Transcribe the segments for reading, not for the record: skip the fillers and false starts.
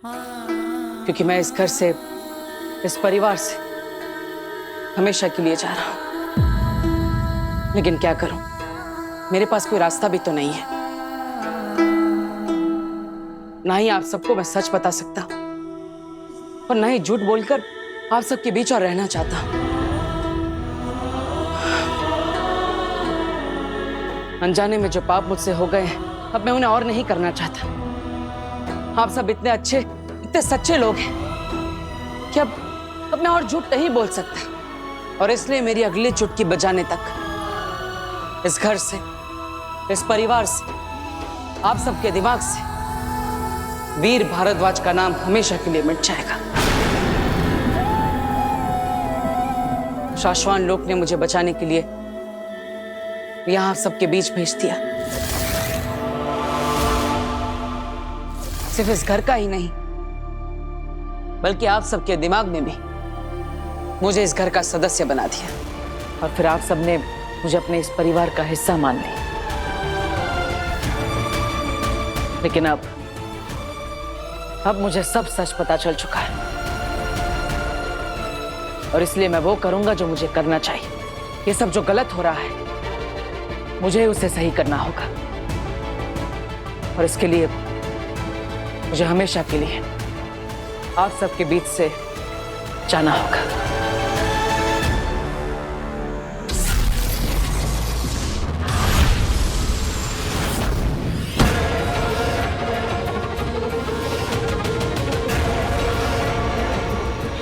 क्योंकि मैं इस घर से, इस परिवार से हमेशा के लिए जा रहा हूं। लेकिन क्या करूं, मेरे पास कोई रास्ता भी तो नहीं है। ना ही आप सबको मैं सच बता सकता और ना ही झूठ बोलकर आप सबके बीच और रहना चाहता हूं। अनजाने में जो पाप मुझसे हो गए हैं, अब मैं उन्हें और नहीं करना चाहता। आप सब इतने अच्छे, इतने सच्चे लोग हैं कि अब मैं और झूठ नहीं बोल सकता। और इसलिए मेरी अगली चुटकी बजाने तक इस घर से, इस परिवार से, आप सबके दिमाग से वीर भारद्वाज का नाम हमेशा के लिए मिट जाएगा। शाश्वान लोक ने मुझे बचाने के लिए यहां आप सबके बीच भेज दिया। सिर्फ इस घर का ही नहीं, बल्कि आप सबके दिमाग में भी मुझे इस घर का सदस्य बना दिया। और फिर आप सबने मुझे अपने इस परिवार का हिस्सा मान लिया। लेकिन अब मुझे सब सच पता चल चुका है, और इसलिए मैं वो करूंगा जो मुझे करना चाहिए। ये सब जो गलत हो रहा है, मुझे उसे सही करना होगा। और इसके लिए मुझे हमेशा के लिए आप सबके बीच से जाना होगा।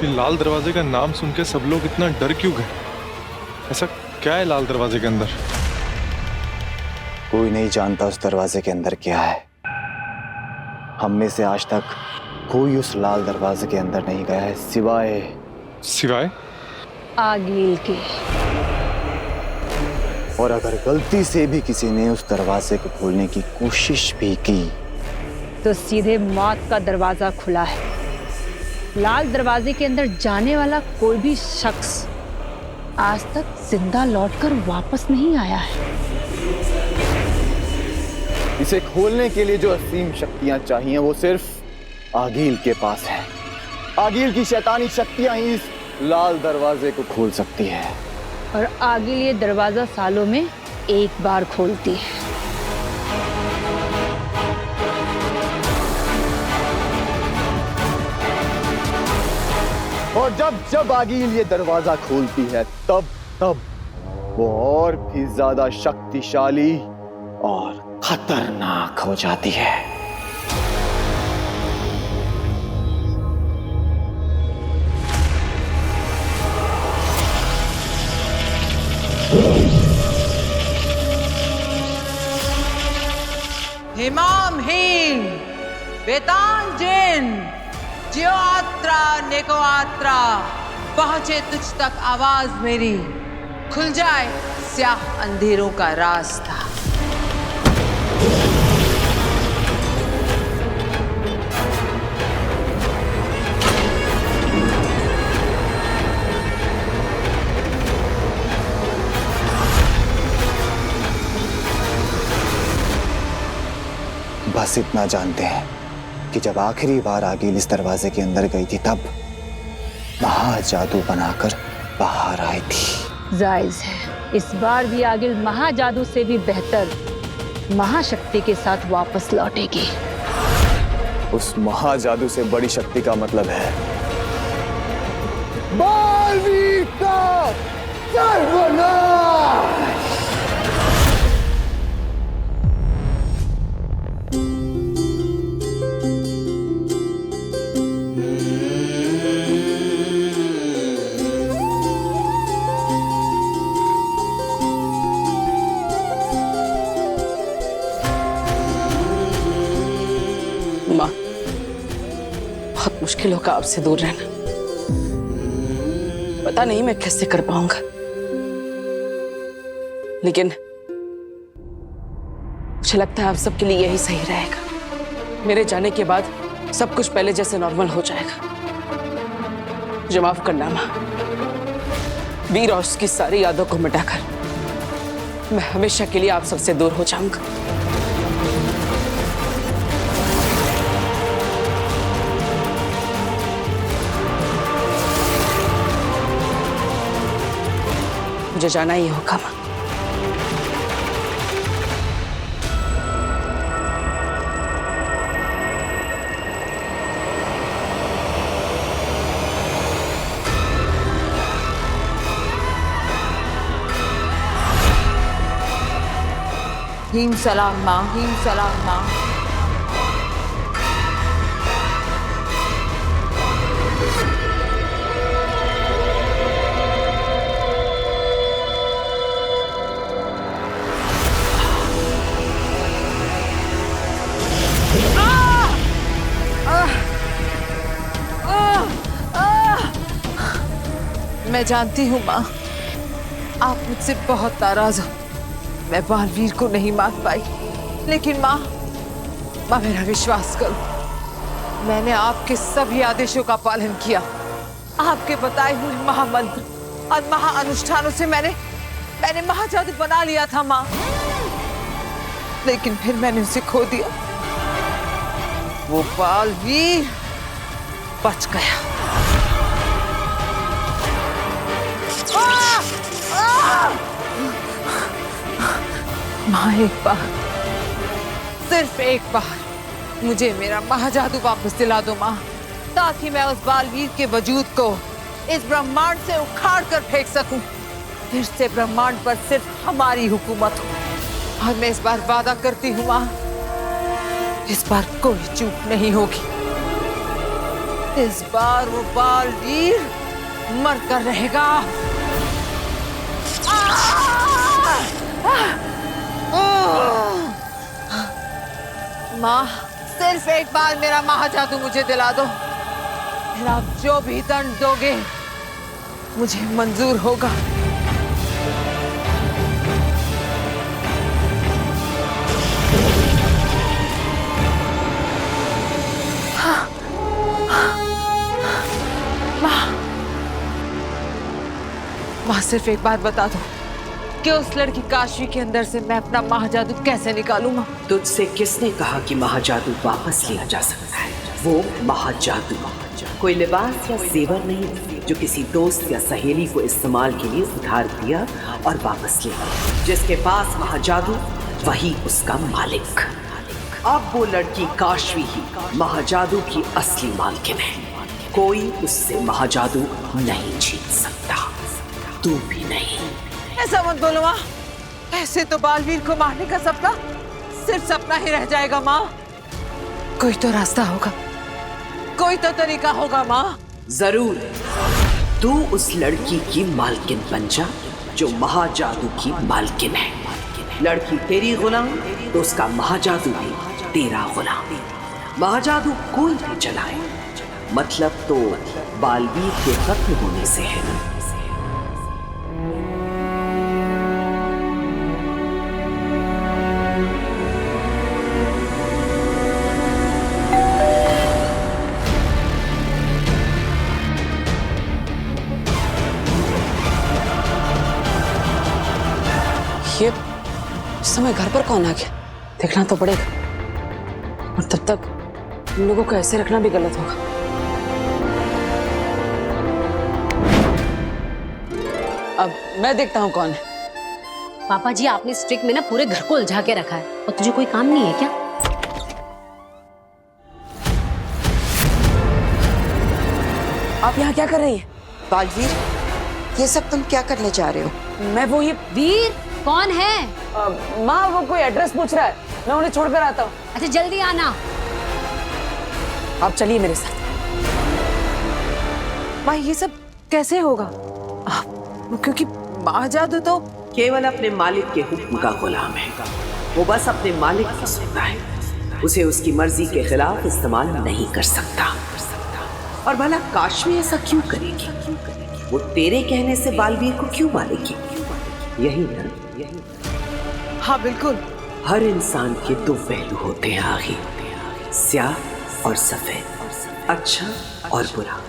ये लाल दरवाजे का नाम सुन के सब लोग इतना डर क्यों गए? ऐसा क्या है लाल दरवाजे के अंदर? कोई नहीं जानता उस दरवाजे के अंदर क्या है। हम में से आज तक कोई उस लाल दरवाजे के अंदर नहीं गया है, सिवाय आगिल के। और अगर गलती से भी किसी ने उस दरवाजे को खोलने की कोशिश भी की तो सीधे मौत का दरवाजा खुला है। लाल दरवाजे के अंदर जाने वाला कोई भी शख्स आज तक जिंदा लौटकर वापस नहीं आया है। इसे खोलने के लिए जो असीम शक्तियां चाहिए वो सिर्फ आगिल के पास है। आगिल की शैतानी शक्तियां ही इस लाल दरवाजे को खोल सकती है। और आगिल ये दरवाजा सालों में एक बार खोलती है। और जब आगिल ये दरवाजा खोलती है तब वो और भी ज्यादा शक्तिशाली और खतरनाक हो जाती है। हिमाम हीन बेतान जिन जियोआत्रा नेकोआत्रा, पहुंचे तुझ तक आवाज मेरी, खुल जाए स्याह अंधेरों का रास्ता। बस इतना जानते हैं कि जब आखिरी बार आगिल इस दरवाजे के अंदर गई थी तब महाजादू बनाकर बाहर आई थी। जायज है, इस बार भी आगिल महाजादू से भी बेहतर महाशक्ति के साथ वापस लौटेगी। उस महाजादू से बड़ी शक्ति का मतलब है बालवीर का सर्वनाश। माँ, बहुत मुश्किल होगा आपसे दूर रहना। पता नहीं मैं कैसे कर पाऊंगा, लेकिन मुझे लगता है आप सबके लिए यही सही रहेगा। मेरे जाने के बाद सब कुछ पहले जैसे नॉर्मल हो जाएगा। मुझे माफ करना माँ। वीर और उसकी सारी यादों को मिटाकर मैं हमेशा के लिए आप सबसे दूर हो जाऊंगा। मुझे जाना ही होगा माँ। हीम सलाम माँ, हीम सलाम माँ। मैं जानती हूँ माँ, आप मुझसे बहुत नाराज हो। मैं बालवीर को नहीं मार पाई, लेकिन माँ मेरा विश्वास करो, मैंने आपके सभी आदेशों का पालन किया। आपके बताए हुए महामंत्र और महाअनुष्ठानों से मैंने महाजादू बना लिया था माँ, लेकिन फिर मैंने उसे खो दिया। वो बालवीर बच गया। माँ एक बार, सिर्फ एक बार मुझे मेरा महाजादू वापस दिला दो माँ, ताकि मैं उस बालवीर के वजूद को इस ब्रह्मांड से उखाड़ कर फेंक सकूं। फिर से ब्रह्मांड पर सिर्फ हमारी हुकूमत हो। और मैं इस बार वादा करती हूँ माँ, इस बार कोई चूक नहीं होगी। इस बार वो बालवीर मर कर रहेगा। माँ सिर्फ एक बार मेरा महाजादू मुझे दिला दो, फिर आप जो भी दंड दोगे मुझे मंजूर होगा। माँ सिर्फ एक बात बता दो कि उस लड़की काशवी के अंदर से मैं अपना महाजादू कैसे निकालूं माँ? तुझसे किसने कहा कि महाजादू वापस लिया जा सकता है? वो महाजादू कोई लिबास या जेवर नहीं जो किसी दोस्त या सहेली को इस्तेमाल के लिए उधार दिया और वापस लिया। जिसके पास महाजादू वही उसका मालिक। अब वो लड़की काशवी ही महाजादू की असली मालकिन है। कोई उससे महाजादू नहीं छीन सकता, तू भी नहीं। ऐसा मत बोलो माँ, ऐसे तो बालवीर को मारने का सपना सिर्फ सपना ही रह जाएगा माँ। कोई तो रास्ता होगा, कोई तो तरीका होगा माँ। जरूर, तू उस लड़की की मालकिन बन जा जो महाजादू की मालकिन है। लड़की तेरी गुलाम तो उसका महाजादू भी तेरा गुलाम। महाजादू कोई भी चलाए, मतलब तो बालवीर के खत्म होने से है ना। ये इस समय घर पर कौन आ गया? देखना तो पड़ेगा, और तब तक इन लोगों को ऐसे रखना भी गलत होगा। अब मैं देखता हूँ कौन है। पापा जी, आपने स्ट्रिक में ना पूरे घर को उलझा के रखा है, और तुझे कोई काम नहीं है क्या? आप यहाँ क्या कर रही हैं? बालवीर, ये सब तुम क्या करने जा रहे हो? मैं वो ये वीर कौन है? माँ वो कोई एड्रेस पूछ रहा है, मैं उन्हें छोड़कर आता हूँ। अच्छा जल्दी आना। आप चलिए मेरे साथ। माँ ये सब कैसे होगा? क्योंकि महाजादू तो केवल अपने मालिक के हुक्म का गुलाम है। वो बस अपने मालिक की सुनता है, उसे उसकी मर्जी के खिलाफ इस्तेमाल नहीं कर सकता। और भला काशवी ऐसा क्यों करेगी? वो तेरे कहने से बालवीर को क्यों मारेगी? यही ना? हाँ बिल्कुल। हर इंसान के दो पहलू होते हैं आखिर, स्याह और सफेद, अच्छा और बुरा।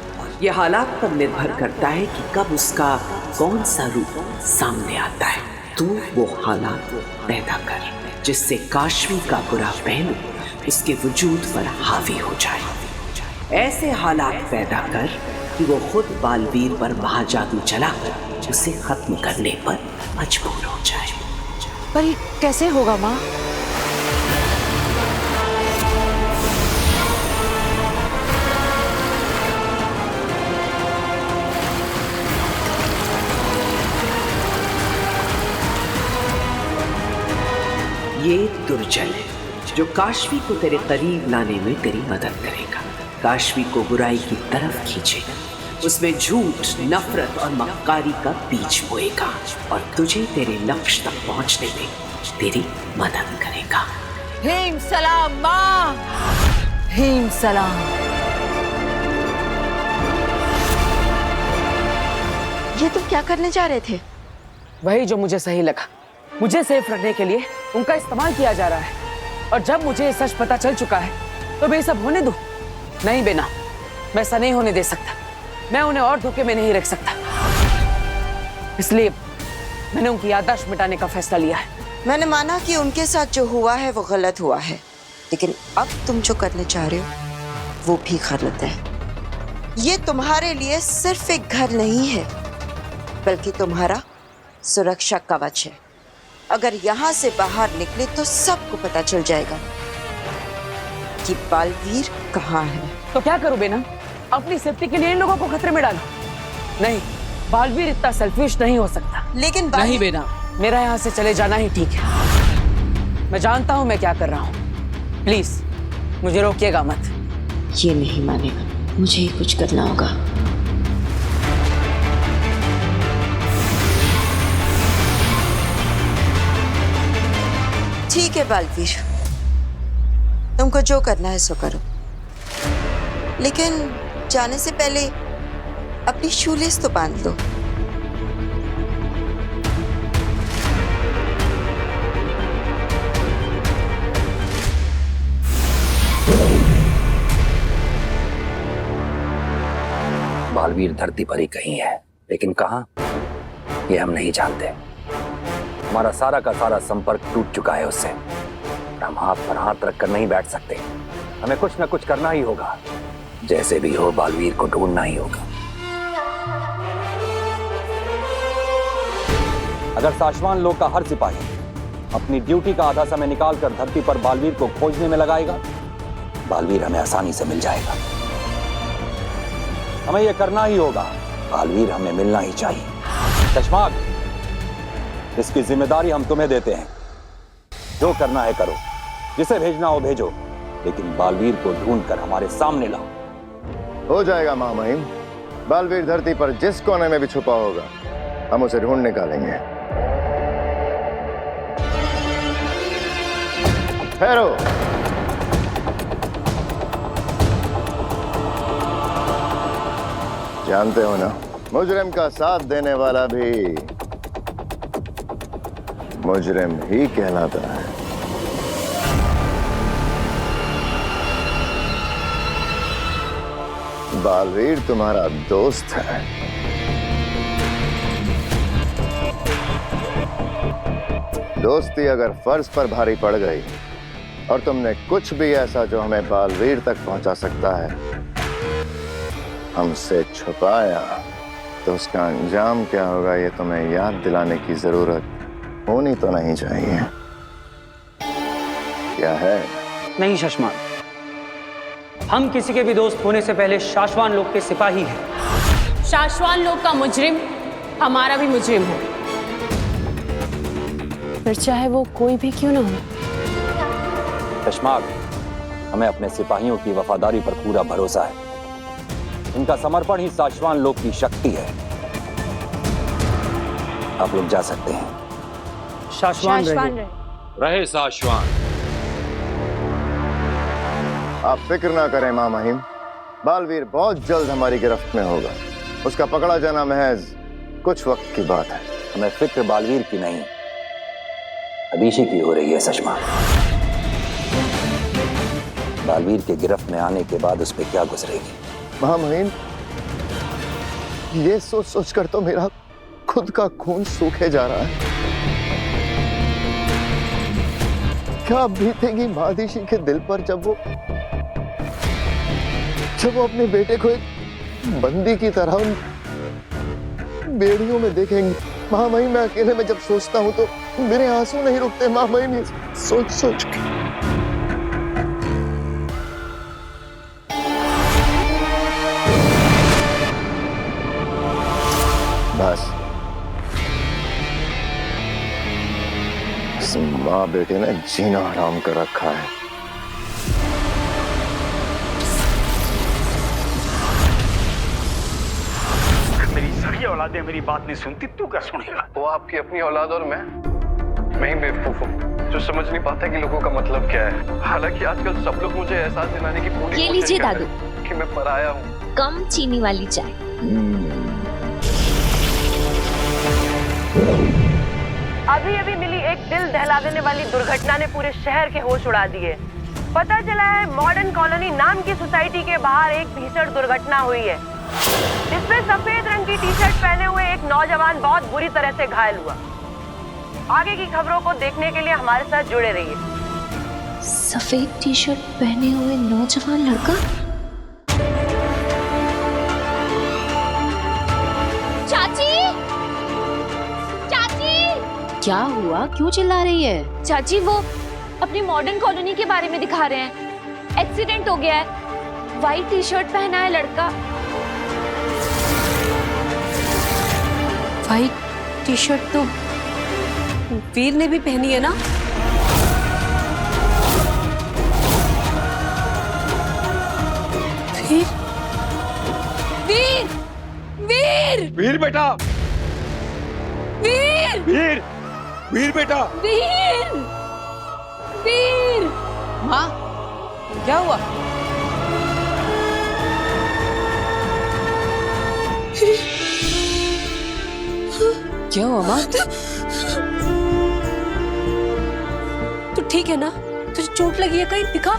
यह हालात पर निर्भर करता है कि कब उसका कौन सा रूप सामने आता है। तू वो हालात पैदा कर जिससे काशवी का बुरा पहलू उसके वजूद पर हावी हो जाए। ऐसे हालात पैदा कर कि वो खुद बालवीर पर महाजादू चलाकर उसे खत्म करने पर मजबूर हो जाए। पर ये कैसे होगा माँ? ये दुर्जन है जो काशवी को तेरे करीब लाने में तेरी मदद करेगा, काशवी को बुराई की तरफ खींचेगा, उसमें झूठ, नफरत और मक्कारी का बीज बोएगा और तुझे तेरे लक्ष्य तक पहुंचने में तेरी मदद करेगा। हेम सलाम माँ, हेम सलाम। ये तुम क्या करने जा रहे थे? वही जो मुझे सही लगा। मुझे सेफ रखने के लिए उनका इस्तेमाल किया जा रहा है, और जब मुझे ये सच पता चल चुका है तो मैं ये सब होने दूं? नहीं बेना, मैं ऐसा नहीं होने दे सकता। मैं उन्हें और धोखे में नहीं रख सकता। इसलिए मैंने उनकी याददाश्त मिटाने का फैसला लिया है। मैंने माना कि उनके साथ जो हुआ है वो गलत हुआ है, लेकिन अब तुम जो करने चाह रहे हो वो भी गलत है। ये तुम्हारे लिए सिर्फ एक घर नहीं है, बल्कि तुम्हारा सुरक्षा कवच है। अगर यहाँ से बाहर निकले तो सबको पता चल जाएगा कि बालवीर कहाँ है। तो क्या करूं बेना? अपनी सेफ्टी के लिए इन लोगों को खतरे में डालो? नहीं, बालवीर इतना सेल्फिश नहीं हो सकता। लेकिन नहीं बेना, मेरा यहाँ से चले जाना ही ठीक है। मैं जानता हूँ मैं क्या कर रहा हूँ। प्लीज मुझे रोकिएगा मत। ये नहीं मानेगा, मुझे ही कुछ करना होगा। ठीक है बालवीर, तुमको जो करना है सो करो, लेकिन जाने से पहले अपनी शूलेस तो बांध लो। बालवीर धरती पर ही कहीं है, लेकिन कहां ये हम नहीं जानते। हमारा सारा का सारा संपर्क टूट चुका है उससे। हम हाथ पर हाथ रखकर नहीं बैठ सकते। हमें कुछ न कुछ करना ही होगा। जैसे भी हो बालवीर को ढूंढना ही होगा। अगर साशवान लोक का हर सिपाही अपनी ड्यूटी का आधा समय निकालकर धरती पर बालवीर को खोजने में लगाएगा, बालवीर हमें आसानी से मिल जाएगा। हमें यह करना ही होगा। बालवीर हमें मिलना ही चाहिए। चश्माक, इसकी जिम्मेदारी हम तुम्हें देते हैं। जो करना है करो, जिसे भेजना हो भेजो, लेकिन बालवीर को ढूंढकर हमारे सामने लाओ। हो जाएगा महामहिम। बालवीर धरती पर जिस कोने में भी छुपा होगा, हम उसे ढूंढ निकालेंगे। ठहरो। जानते हो ना, मुजरिम का साथ देने वाला भी मुजरिम ही कहलाता है। बालवीर तुम्हारा दोस्त है। दोस्ती अगर फर्ज पर भारी पड़ गई और तुमने कुछ भी ऐसा जो हमें बालवीर तक पहुंचा सकता है हमसे छुपाया, तो उसका अंजाम क्या होगा ये तुम्हें याद दिलाने की जरूरत होनी तो नहीं चाहिए। क्या है? नहीं शशमान, हम किसी के भी दोस्त होने से पहले शाश्वान लोक के सिपाही हैं। शाश्वान लोक का मुजरिम हमारा भी मुजरिम हो, फिर चाहे वो कोई भी क्यों ना हो। चश्माक, हमें अपने सिपाहियों की वफादारी पर पूरा भरोसा है। इनका समर्पण ही शाश्वान लोक की शक्ति है। आप लोग जा सकते हैं। शाश्वान रहे शाश्वान। आप फिक्र ना करें महामहिम, बालवीर बहुत जल्द हमारी गिरफ्त में होगा। उसका पकड़ा जाना महज कुछ वक्त की बात है। हमें फिक्र बालवीर की नहीं, अदीशी की हो रही है। सचमा, बालवीर के गिरफ्त में आने के बाद उस पर क्या गुजरेगी? महामहिम, ये सोच सोचकर तो मेरा खुद का खून सूखे जा रहा है। क्या बीतेगी महादीशी के दिल पर जब वो अपने बेटे को एक बंदी की तरह उन बेड़ियों में देखेंगे। महामहिम, मैं अकेले में जब सोचता हूँ तो मेरे आंसू नहीं रुकते महामहिम, ये सोच सोच के। बस इस माँ बेटे ने जीना हराम कर रखा है। मेरी सारी औलादें मेरी बात नहीं सुनती, तू क्या सुनेगा? वो आपकी अपनी औलाद और मैं ही बेवकूफ हूँ जो समझ नहीं पाता कि लोगों का मतलब क्या है। हालांकि आजकल सब लोग मुझे एहसास दिलाने की पूरी ये लीजिए दादू, कि मैं पराया हूँ। कम चीनी वाली चाय। अभी अभी मिली एक दिल दहला देने वाली दुर्घटना ने पूरे शहर के होश उड़ा दिए। पता चला है मॉडर्न कॉलोनी नाम की सोसाइटी के बाहर एक भीषण दुर्घटना हुई है, जिसमें सफेद रंग की टी शर्ट पहने हुए एक नौजवान बहुत बुरी तरह से घायल हुआ। आगे की खबरों को देखने के लिए हमारे साथ जुड़े रहिए। सफेद टी शर्ट पहने हुए नौजवान लड़का? चाची, चाची! क्या हुआ, क्यों चिल्ला रही है? चाची, वो अपनी मॉडर्न कॉलोनी के बारे में दिखा रहे हैं। एक्सीडेंट हो गया है, व्हाइट टी शर्ट पहना है लड़का। व्हाइट टी शर्ट तो वीर ने भी पहनी है ना? वीर, वीर, वीर, वीर बेटा, वीर, वीर, वीर बेटा, वीर, वीर। माँ, क्या हुआ? क्या हुआ माँ? तू ठीक है ना? तुझे चोट लगी है कहीं? दिखा,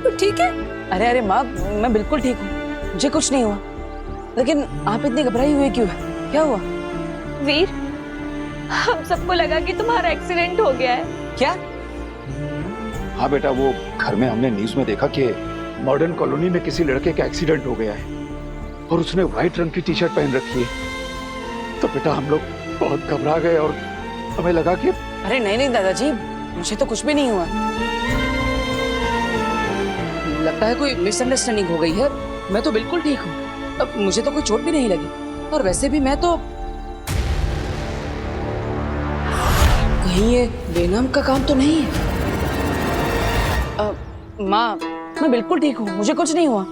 तू ठीक है? अरे अरे माँ, मैं बिल्कुल ठीक हूँ, मुझे कुछ नहीं हुआ। लेकिन आप इतनी घबराई हुई क्यों है? क्या हुआ? वीर, हम सबको लगा कि तुम्हारा एक्सीडेंट हो गया है। क्या? हाँ बेटा, वो घर में हमने न्यूज में देखा कि मॉडर्न कॉलोनी में किसी लड़के का एक्सीडेंट हो गया है और उसने व्हाइट रंग की टी शर्ट पहन रखी है। तो बेटा हम लोग बहुत घबरा गए और हमें लगा कि अरे नहीं नहीं दादाजी, मुझे तो कुछ भी नहीं हुआ। लगता है कोई मिसअंडरस्टैंडिंग हो गई है। मैं तो बिल्कुल ठीक हूँ, अब मुझे तो कोई चोट भी नहीं लगी। और वैसे भी मैं तो कहीं ये बेनाम का काम तो नहीं है। माँ, मैं बिल्कुल ठीक हूँ, मुझे कुछ नहीं हुआ।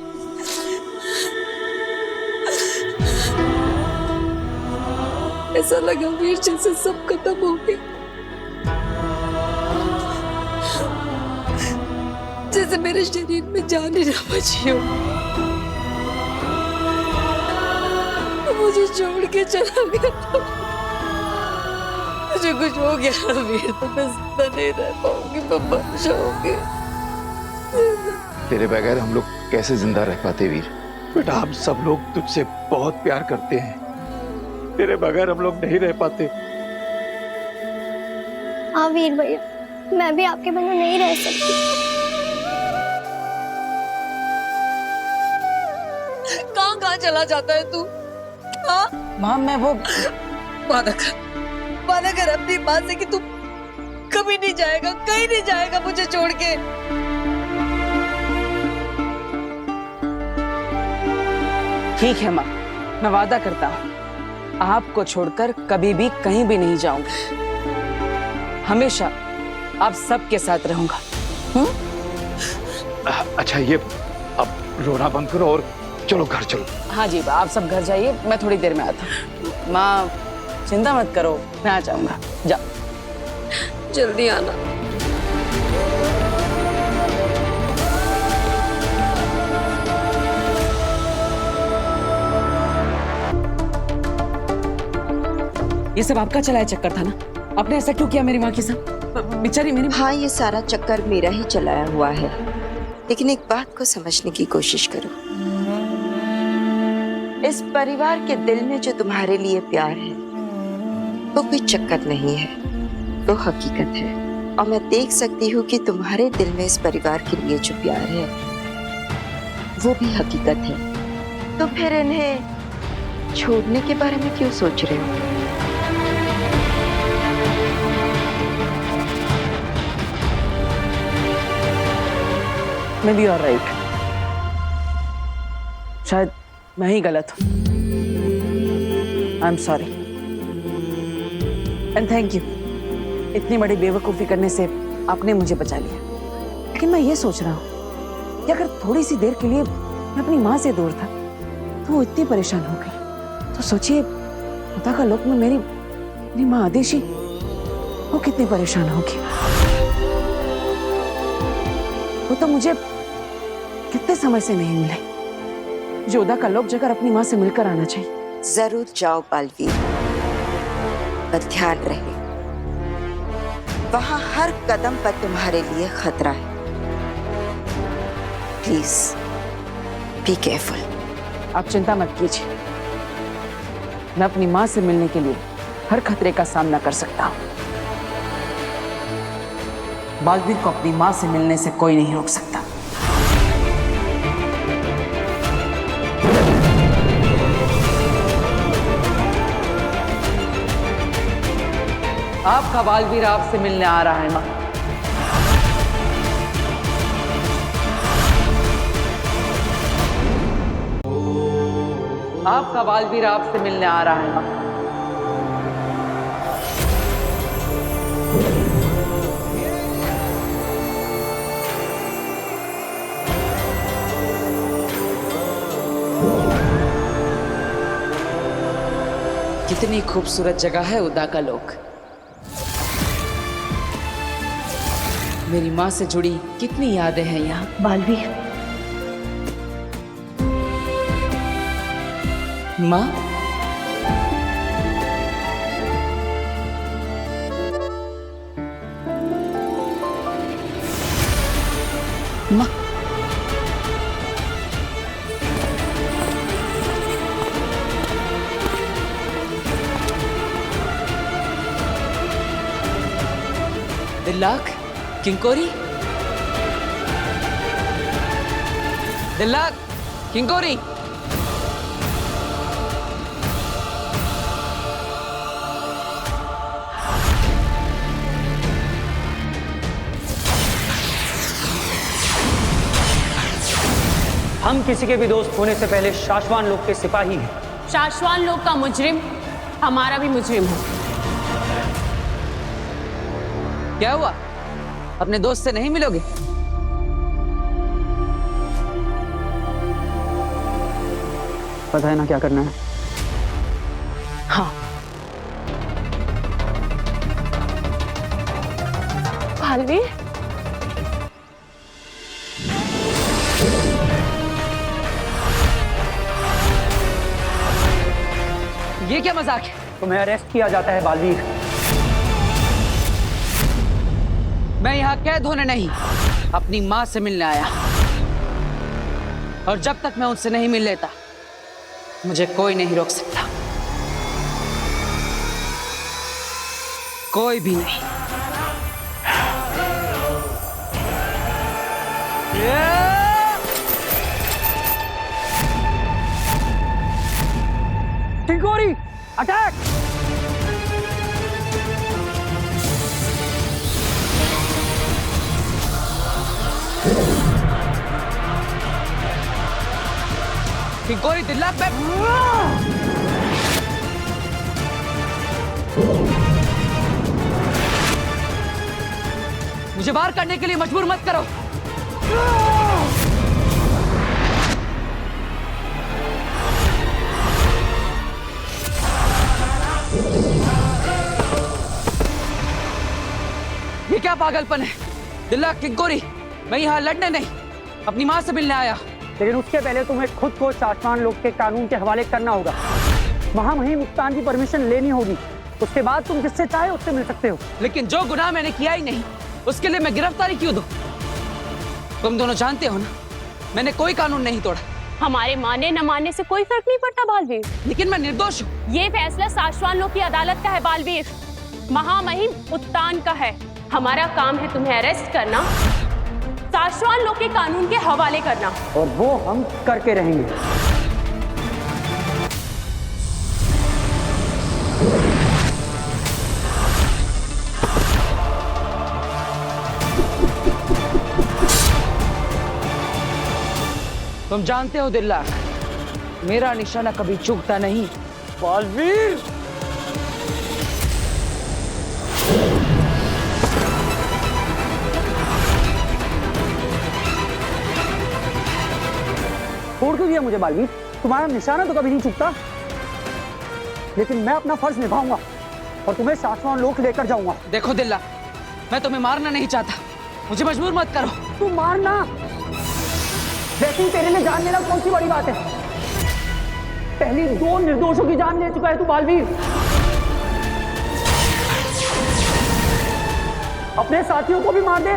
ऐसा लगा वीर जैसे सब खत्म हो गया, जैसे मेरे शरीर में जान ही ना बची हो। मुझे छोड़ के चला गया। मुझे कुछ हो गया वीर तो मैं जिंदा नहीं रह पाऊंगी, मैं मर जाऊंगी। तेरे बगैर हम लोग कैसे जिंदा रह पाते वीर? बेटा हम सब लोग तुझसे बहुत प्यार करते हैं, तेरे बगैर हम लोग नहीं रह पाते। हाँ वीर भैया, मैं भी आपके बिना नहीं रह सकती। कहाँ कहाँ चला जाता है तू? हाँ माँ, मैं वो वादा कर अपनी माँ से कि तू कभी नहीं जाएगा, कहीं नहीं जाएगा मुझे छोड़ के। ठीक है माँ, मैं वादा करता हूँ आपको छोड़कर कभी भी कहीं भी नहीं जाऊंगा। हमेशा आप सबके साथ रहूंगा। अच्छा ये अब रोना बंद करो और चलो घर चलो। हाँ जी, आप सब घर जाइए, मैं थोड़ी देर में आता हूँ। माँ चिंता मत करो, मैं आ जाऊंगा। जाओ, जल्दी आना। ये सब आपका चलाया चक्कर था ना? आपने ऐसा क्यों किया मेरी माँ के साथ? बेचारी मेरी। हाँ, ये सारा चक्कर मेरा ही चलाया हुआ है, लेकिन एक बात को समझने की कोशिश करो। इस परिवार के दिल में जो तुम्हारे लिए प्यार है वो कोई चक्कर नहीं है, वो हकीकत है। और मैं देख सकती हूँ कि तुम्हारे दिल में इस परिवार के लिए जो प्यार है वो भी हकीकत है। तो फिर इन्हें छोड़ने के बारे में क्यों सोच रहे हो? May be all right. शायद मैं ही गलत हूं। I am sorry and thank you. इतनी बड़ी बेवकूफ़ी करने से आपने मुझे बचा लिया। लेकिन मैं ये सोच रहा हूँ कि अगर थोड़ी सी देर के लिए मैं अपनी माँ से दूर था तो वो इतनी परेशान हो गई, तो सोचिए खुदा का लोक में मेरी माँ आदेशी वो कितनी परेशान होगी। वो तो मुझे कितने समय से नहीं मिले। जोधा का लोक जाकर अपनी माँ से मिलकर आना चाहिए। जरूर जाओ बालवीर, पर ध्यान रहे वहां हर कदम पर तुम्हारे लिए खतरा है। Please be careful. आप चिंता मत कीजिए, मैं अपनी माँ से मिलने के लिए हर खतरे का सामना कर सकता हूँ। बालवीर को अपनी माँ से मिलने से कोई नहीं रोक सकता। आपका बालवीर आपसे मिलने आ रहा है माँ। आपका बालवीर आपसे मिलने आ रहा है माँ। कितनी खूबसूरत जगह है उदा का लोक। मेरी माँ से जुड़ी कितनी यादें हैं यहाँ। बालवीर, माँ, माँ, दिल्लाक, किंकोरी, दिल्लाक, किंकोरी। हम किसी के भी दोस्त होने से पहले शाश्वान लोक के सिपाही हैं। शाश्वान लोक का मुजरिम हमारा भी मुजरिम है। क्या हुआ? अपने दोस्त से नहीं मिलोगे? पता है ना क्या करना है? हाँ। बालवीर, ये क्या मजाक है? तुम्हें अरेस्ट किया जाता है बालवीर। मैं यहाँ कैद होने नहीं, अपनी माँ से मिलने आया। और जब तक मैं उनसे नहीं मिल लेता मुझे कोई नहीं रोक सकता, कोई भी नहीं। किंकोरी, अटैक! किंकोरी, दिल्लाक, मुझे बाहर करने के लिए मजबूर मत करो। ये क्या पागलपन है? दिल्लाक, किंकोरी, मैं यहाँ लड़ने नहीं, अपनी माँ से मिलने आया। लेकिन उसके पहले तुम्हें खुद को शाश्वान लोक के कानून के हवाले करना होगा। महामहिम मुक्तान की परमिशन लेनी होगी, उसके बाद तुम जिससे चाहे उससे मिल सकते हो। लेकिन जो गुनाह मैंने किया ही नहीं उसके लिए मैं गिरफ्तारी क्यों दूं? तुम दोनों जानते हो ना मैंने कोई कानून नहीं तोड़ा। हमारे माने न मानने से कोई फर्क नहीं पड़ता बालवीर। लेकिन मैं निर्दोष हूँ। ये फैसला शाश्वान लोक की अदालत का है बालवीर, महामहिम उत्तान का है। हमारा काम है तुम्हें अरेस्ट करना, शाश्वत लोग के कानून के हवाले करना। और वो हम करके रहेंगे। तुम जानते हो दिल्लाक, मेरा निशाना कभी चूकता नहीं। बालवीर, छोड़ क्यों दिया मुझे बालवीर? तुम्हारा निशाना तो कभी नहीं चूकता, लेकिन मैं अपना फर्ज निभाऊंगा और तुम्हें शाश्वत लोक लेकर जाऊंगा। देखो दिल्ला, मैं तुम्हें मारना नहीं चाहता, मुझे मजबूर मत करो। तू मारना, वैसे ही तेरे लिए जान लेना कौन सी बड़ी बात है? पहली 2 निर्दोषों की जान ले चुका है तू बालवीर। अपने साथियों को भी मार दे।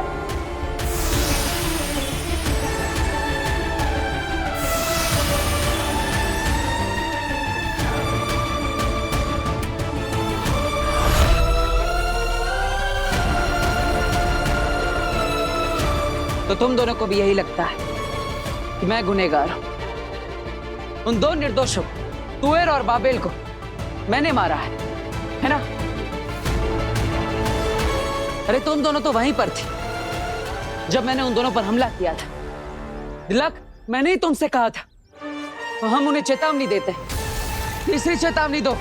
तो तुम दोनों को भी यही लगता है कि मैं गुनहगार हूं? उन 2 निर्दोषों तुएर और बाबेल को मैंने मारा है ना? अरे तुम दोनों तो वहीं पर थे जब मैंने उन दोनों पर हमला किया था। दिलक, मैंने ही तुमसे कहा था तो हम उन्हें चेतावनी देते। तीसरी चेतावनी दो।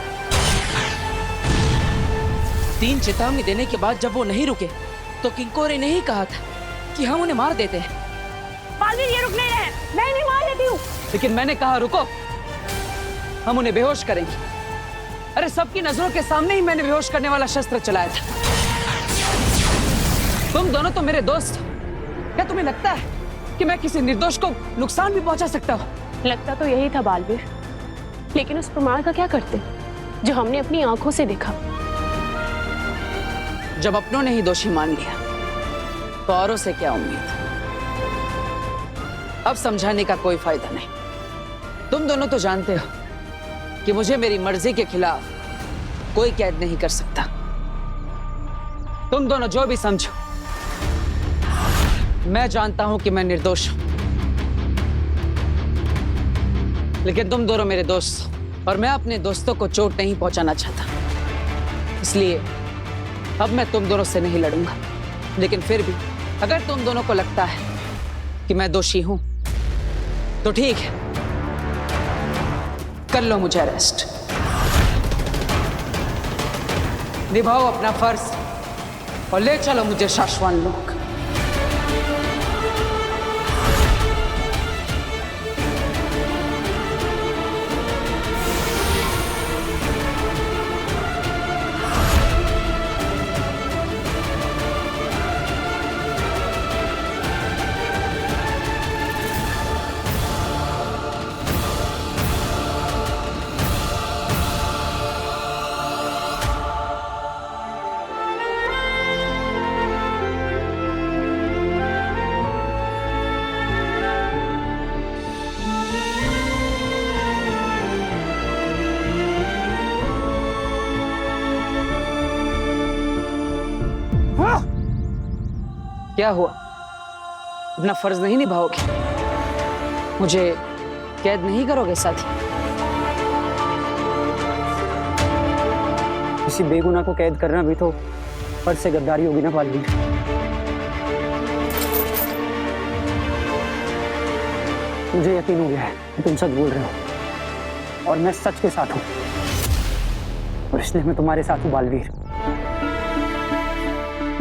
3 चेतावनी देने के बाद जब वो नहीं रुके तो किंकोरे ने ही कहा था कि हम उन्हें मार देते हैं। बालवीर, ये रुक नहीं रहे, मैं नहीं मार देती हूँ। लेकिन मैंने कहा रुको, हम उन्हें बेहोश करेंगे। अरे सबकी नजरों के सामने ही मैंने बेहोश करने वाला शस्त्र चलाया था। तुम दोनों तो मेरे दोस्त हो। क्या तुम्हें लगता है कि मैं किसी निर्दोष को नुकसान भी पहुंचा सकता हूँ? लगता तो यही था बालवीर, लेकिन उस प्रमाण का क्या करते जो हमने अपनी आंखों से देखा? जब अपनों ने ही दोषी मान लिया तो औरों से क्या उम्मीद? अब समझाने का कोई फायदा नहीं। तुम दोनों तो जानते हो कि मुझे मेरी मर्जी के खिलाफ कोई कैद नहीं कर सकता। तुम दोनों जो भी समझो, मैं जानता हूं कि मैं निर्दोष हूं, लेकिन तुम दोनों मेरे दोस्त हो और मैं अपने दोस्तों को चोट नहीं पहुंचाना चाहता। इसलिए अब मैं तुम दोनों से नहीं लड़ूंगा। लेकिन फिर भी अगर तुम दोनों को लगता है कि मैं दोषी हूं तो ठीक है, कर लो मुझे अरेस्ट। निभाओ अपना फर्ज और ले चलो मुझे शाश्वत लोक। क्या हुआ? अपना फर्ज नहीं निभाओगे? मुझे कैद नहीं करोगे साथी? किसी बेगुनाह को कैद करना भी तो फर्ज से गद्दारी होगी ना बालवीर। मुझे यकीन हो गया है कि तुम सच बोल रहे हो और मैं सच के साथ हूं, और इसलिए मैं तुम्हारे साथ हूं बालवीर।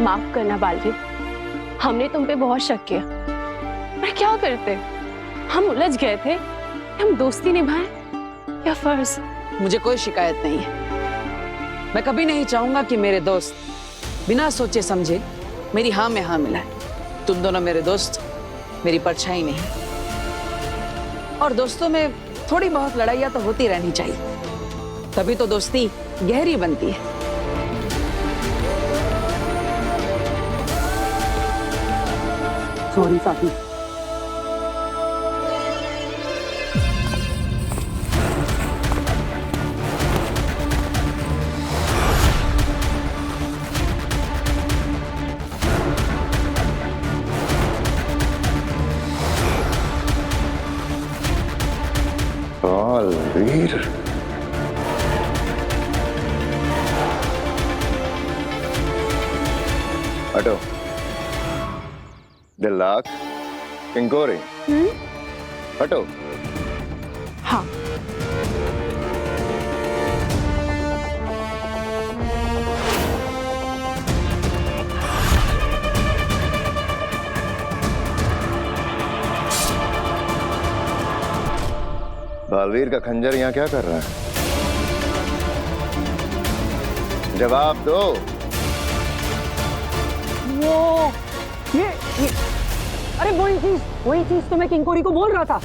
माफ करना बालवीर, हमने तुम पे बहुत शक किया, पर क्या करते? हम उलझ गए थे, हम दोस्ती निभाएं या फर्ज? मुझे कोई शिकायत नहीं है। मैं कभी नहीं चाहूंगा कि मेरे दोस्त बिना सोचे समझे मेरी हाँ में हाँ मिलाए। तुम दोनों मेरे दोस्त, मेरी परछाई नहीं। और दोस्तों में थोड़ी बहुत लड़ाइयाँ तो होती रहनी चाहिए, तभी तो दोस्ती गहरी बनती है। सॉरी साथी। बालवीर, हटो। दिल्लाक, किंकोरी, हटो। हाँ। बालवीर का खंजर यहाँ क्या कर रहा है? जवाब दो। ये अरे वही चीज तो मैं किंकोरी को बोल रहा था।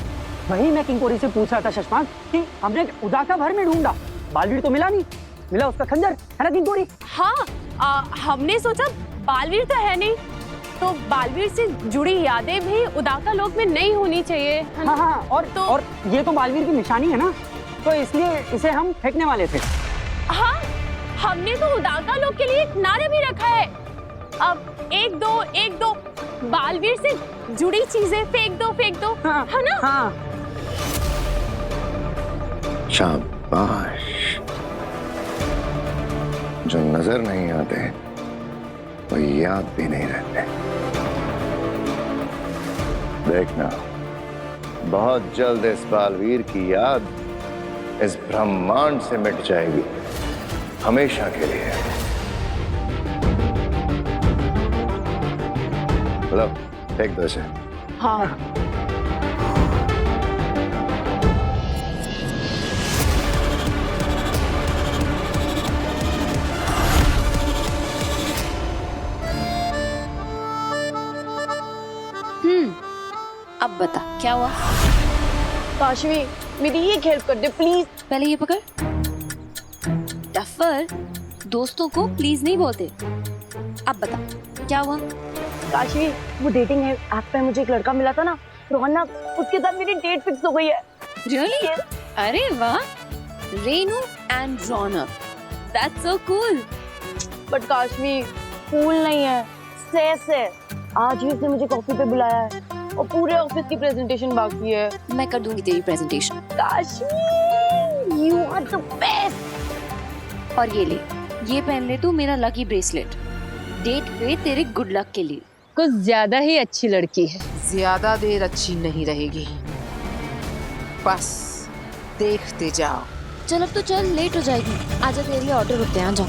वही मैं किंकोरी से पूछ रहा था शशमांक कि हमने उदाका भर में ढूंढा, बालवीर तो मिला नहीं, मिला उसका खंजर, है ना किंकोरी? हाँ, हमने सोचा बालवीर तो है नहीं, तो बालवीर से जुड़ी यादें भी उदाका लोक में नहीं होनी चाहिए। हाँ, और ये तो बालवीर की निशानी है ना, तो इसलिए इसे हम फेंकने वाले थे। हाँ, हमने तो उदाका लोक के लिए एक नारा भी रखा है, अब एक दो बालवीर से जुड़ी चीजें फेंक दो, हाँ, है ना? हाँ। शाबाश। जो नजर नहीं आते वो याद भी नहीं रहते। देखना, बहुत जल्द इस बालवीर की याद इस ब्रह्मांड से मिट जाएगी, हमेशा के लिए। लो, फेंक दो इसे। हाँ। अब बता क्या हुआ? काशवी, मेरी एक हेल्प कर दे प्लीज। पहले ये पकड़। डफर, दोस्तों को प्लीज नहीं बोलते। अब बता क्या हुआ? काशवी, वो डेटिंग ऐप पे मुझे एक लड़का मिला था ना, रोहना, उसके साथ मेरी डेट फिक्स हो गई है। Really? अरे वाह, Renu and Raunak, that's so cool. But Kashvi, cool नहीं है, स्ट्रेस है। आज ही उसने मुझे कॉफी पे बुलाया है और पूरे ऑफिस की प्रेजेंटेशन बाकी है। मैं कर दूंगी तेरी presentation. Kashvi, you are the best. और ये ले, ये पहन ले तू मेरा लकी ब्रेसलेट, डेट पे तेरे गुड लक के लिए। कुछ ज्यादा ही अच्छी लड़की है। ज्यादा देर अच्छी नहीं रहेगी, बस देखते जाओ। चल अब तो चल, लेट हो जाएगी। आजा, तेरे लिए ऑटो रुकते हैं, आ जाओ।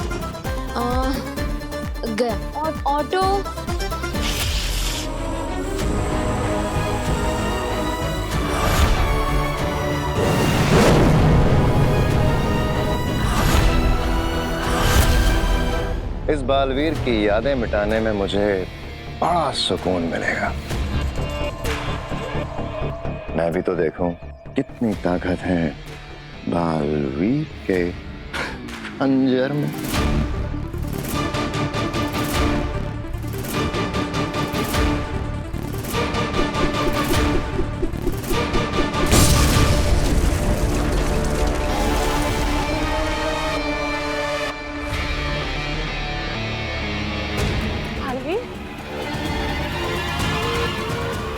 गया और ऑटो। इस बालवीर की यादें मिटाने में मुझे बड़ा सुकून मिलेगा। मैं भी तो देखूं कितनी ताकत है बालवीर के खंजर में।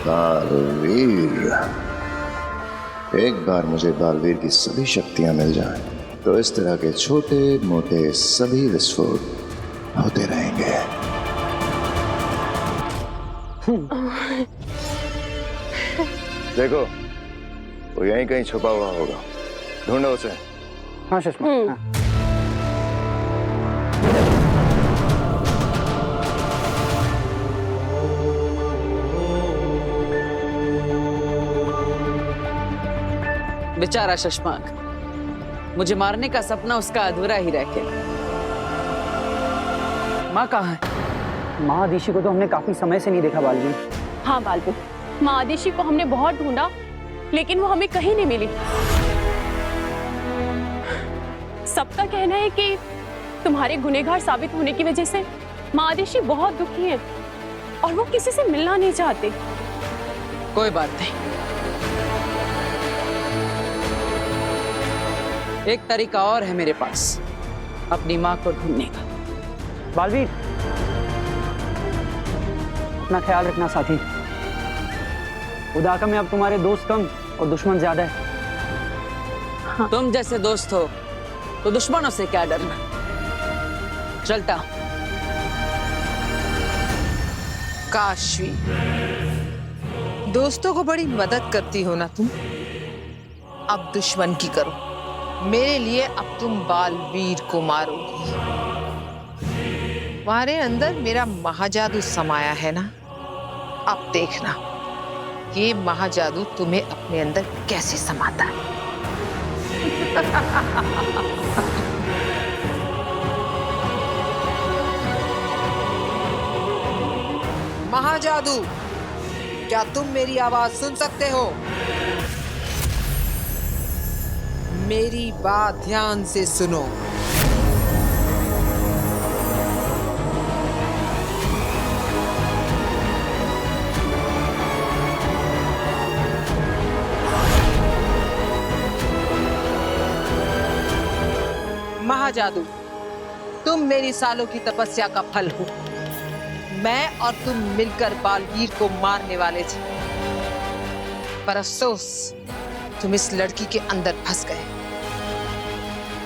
बालवीर, एक बार मुझे बालवीर की सभी शक्तियां मिल जाएं, तो इस तरह के छोटे मोटे सभी विस्फोट होते रहेंगे। देखो, वो यहीं कहीं छुपा हुआ होगा, ढूंढो उसे। हाँ सुषमा। बेचारा शशमांक, मुझे मारने का सपना उसका अधूरा ही रह गया। माँ कहाँ है? माँ आदिशी को तो हमने काफी समय से नहीं देखा बालवीर। हाँ बालवीर, माँ आदिशी को हमने बहुत ढूंढा, लेकिन वो हमें कहीं नहीं मिली। सबका कहना है कि तुम्हारे गुनहगार साबित होने की वजह से माँ आदिशी बहुत दुखी है और वो किसी से मिलना नहीं चाहते। कोई बात नहीं, एक तरीका और है मेरे पास अपनी माँ को ढूंढने का। बालवीर, अपना ख्याल रखना साथी। उदाका में अब तुम्हारे दोस्त कम और दुश्मन ज्यादा है। तुम जैसे दोस्त हो तो दुश्मनों से क्या डरना। चलता हूं। काशवी, दोस्तों को बड़ी मदद करती हो ना तुम, अब दुश्मन की करो। मेरे लिए अब तुम बालवीर को मारोगी। तुम्हारे अंदर मेरा महाजादू समाया है ना, अब देखना ये महाजादू तुम्हें अपने अंदर कैसे समाता है। महाजादू, क्या तुम मेरी आवाज सुन सकते हो? मेरी बात ध्यान से सुनो। महाजादू, तुम मेरी सालों की तपस्या का फल हो। मैं और तुम मिलकर बालवीर को मारने वाले थे, पर अफसोस तुम इस लड़की के अंदर फंस गए।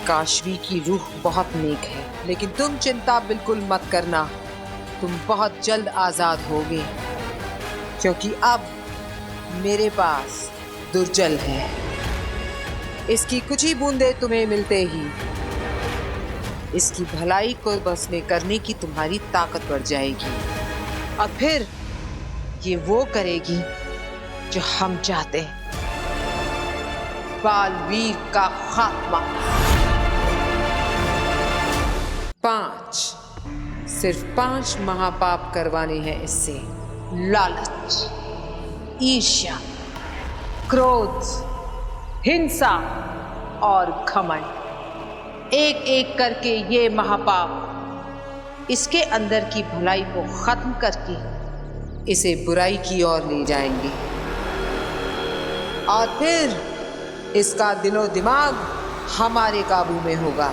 काशवी की रूह बहुत नेक है, लेकिन तुम चिंता बिल्कुल मत करना, तुम बहुत जल्द आजाद होगे, क्योंकि अब मेरे पास दुर्जल है। इसकी कुछ ही बूंदे तुम्हें मिलते ही इसकी भलाई को बस में करने की तुम्हारी ताकत बढ़ जाएगी, और फिर ये वो करेगी जो हम चाहते हैं, बालवीर का खात्मा। 5, सिर्फ 5 महापाप करवाने हैं इससे। लालच, ईर्ष्या, क्रोध, हिंसा और घमंड। एक एक करके ये महापाप इसके अंदर की भलाई को खत्म करके इसे बुराई की ओर ले जाएंगे, और फिर इसका दिलो दिमाग हमारे काबू में होगा।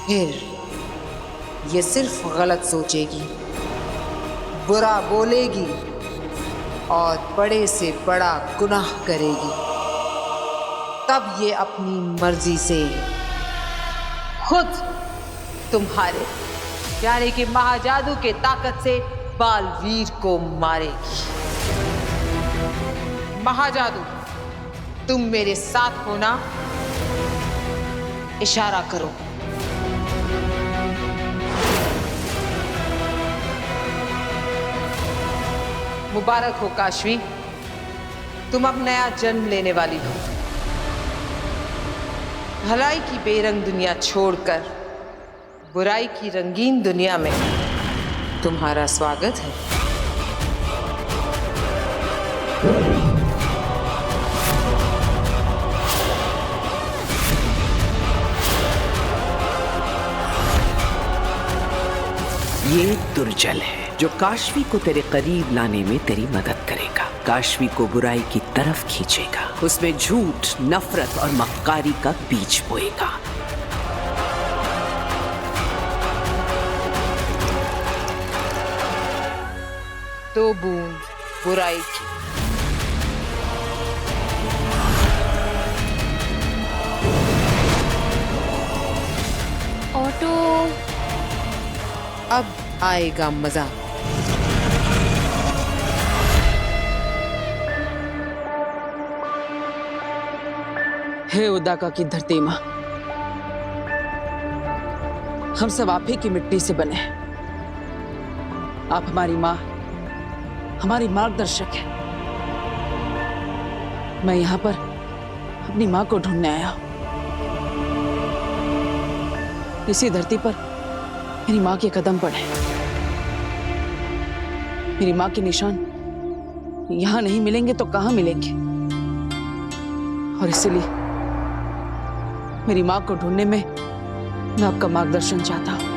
फिर ये सिर्फ गलत सोचेगी, बुरा बोलेगी और बड़े से बड़ा गुनाह करेगी। तब ये अपनी मर्जी से खुद तुम्हारे यानी कि महाजादू के ताकत से बालवीर को मारेगी। महाजादू, तुम मेरे साथ हो ना? इशारा करो। मुबारक हो काशवी, तुम अब नया जन्म लेने वाली हो। भलाई की बेरंग दुनिया छोड़कर बुराई की रंगीन दुनिया में तुम्हारा स्वागत है। ये दुर्जल है जो काशवी को तेरे करीब लाने में तेरी मदद करेगा, काशवी को बुराई की तरफ खींचेगा, उसमें झूठ, नफरत और मक्कारी का बीज बोएगा। तो बूंद बुराई की, ऑटो, अब आएगा मजा। हे उदाका की धरती माँ, हम सब आप ही की मिट्टी से बने हैं। आप हमारी माँ, हमारी मार्गदर्शक है। मैं यहाँ पर अपनी माँ को ढूंढने आया हूँ। इसी धरती पर मेरी माँ के कदम पड़े। मेरी माँ के निशान यहाँ नहीं मिलेंगे तो कहाँ मिलेंगे? और इसीलिए मेरी माँ को ढूंढने में मैं आपका मार्गदर्शन चाहता हूँ।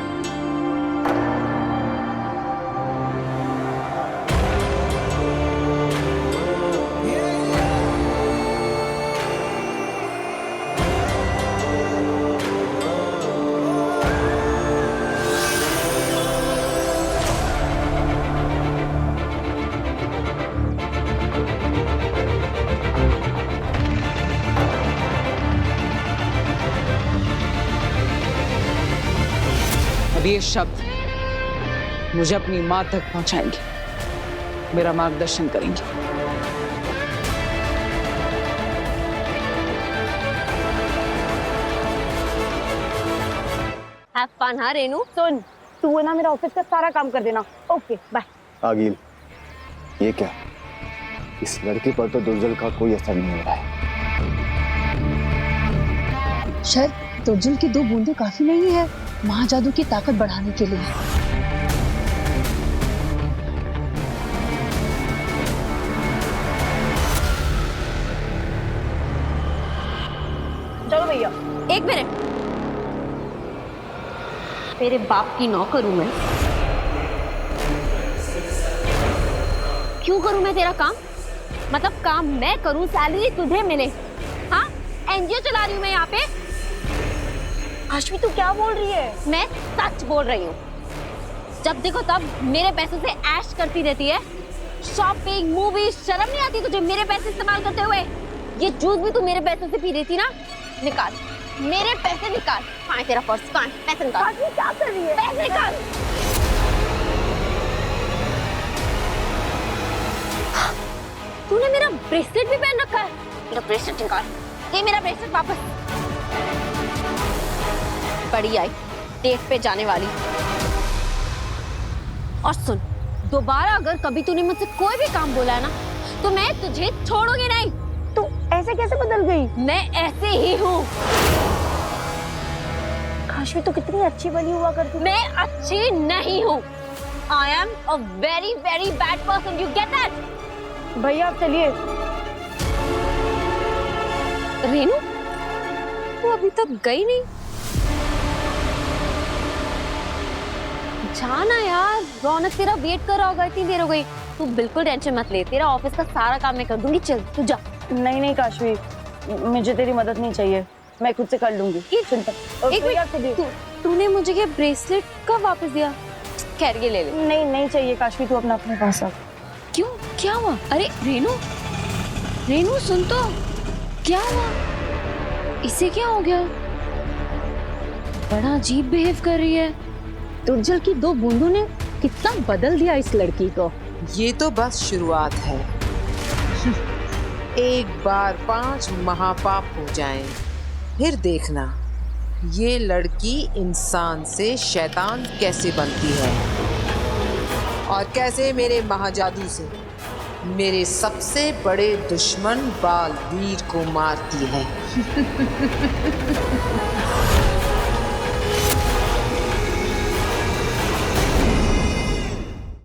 ये शब्द मुझे अपनी मां तक पहुंचाएंगे, मेरा मार्गदर्शन करेंगे। हैव फन हाँ रेनू। सुन, तू है ना मेरा ऑफिस का सारा काम कर देना। Okay bye. आगिल, ये क्या? इस लड़के पर तो दुर्जल का कोई असर नहीं हो रहा है। शायद दुर्जल की 2 बूंदें काफी नहीं है महाजादू की ताकत बढ़ाने के लिए। चलो भैया। 1 मिनट, तेरे बाप की नौकर हूं मैं। क्यों करूं मैं तेरा काम? मतलब काम मैं करूं, सैलरी तुझे मिले। हाँ, एनजीओ चला रही हूं मैं यहाँ पे। आशवी तू क्या बोल रही है? मैं सच बोल रही हूँ। जब देखो तब मेरे पैसों से ऐश करती रहती है। शॉपिंग, मूवी, शर्म नहीं आती तुझे मेरे पैसे इस्तेमाल करते हुए? ये जूस भी तू मेरे पैसों से पी रही थी ना? निकाल मेरे पैसे, निकाल। कहाँ है तेरा पर्स? कहाँ है? पैसे निकाल। आशवी क्या कर रही है? पैसे निकाल। तूने मेरा ब्रेसलेट भी पहन रखा है। मेरा ब्रेसलेट निकाल। ये मेरा ब्रेसलेट वापस। बड़ी आई, डेट पे जाने वाली। और सुन, दोबारा अगर कभी तूने मुझसे कोई भी काम बोला है ना, तो मैं तुझे छोड़ूंगी नहीं। तू ऐसे कैसे बदल गई? मैं ऐसे ही हूँ। आशवी तो कितनी अच्छी बनी हुआ करती। मैं अच्छी नहीं हूँ। I am a very very bad person. You get that? भैया आप चलिए। रेनू, तू अभी तक गई नहीं? जाना यार, रौनक तेरा वेट कर रहा होगा, इतनी देर हो गई। तू बिल्कुल टेंशन मत ले, तेरा ऑफिस का सारा काम मैं कर दूंगी। चल तू जा। नहीं नहीं काशवी, मुझे तेरी मदद नहीं चाहिए, मैं खुद से कर लूंगी। एक मिनट, तूने मुझे ये ब्रेसलेट कब वापस दिया? खैर ये ले ले। नहीं नहीं चाहिए काशवी, तू अपने पास रख। क्यों, क्या हुआ? अरे रेनू, रेनू सुन तो, क्या हुआ? इसे क्या हो गया? बड़ा अजीब बिहेव कर रही है। दुर्जल की 2 बूंदों ने कितना बदल दिया इस लड़की को। ये तो बस शुरुआत है। एक बार 5 महापाप हो जाएं, फिर देखना ये लड़की इंसान से शैतान कैसे बनती है और कैसे मेरे महाजादू से मेरे सबसे बड़े दुश्मन बालवीर को मारती है।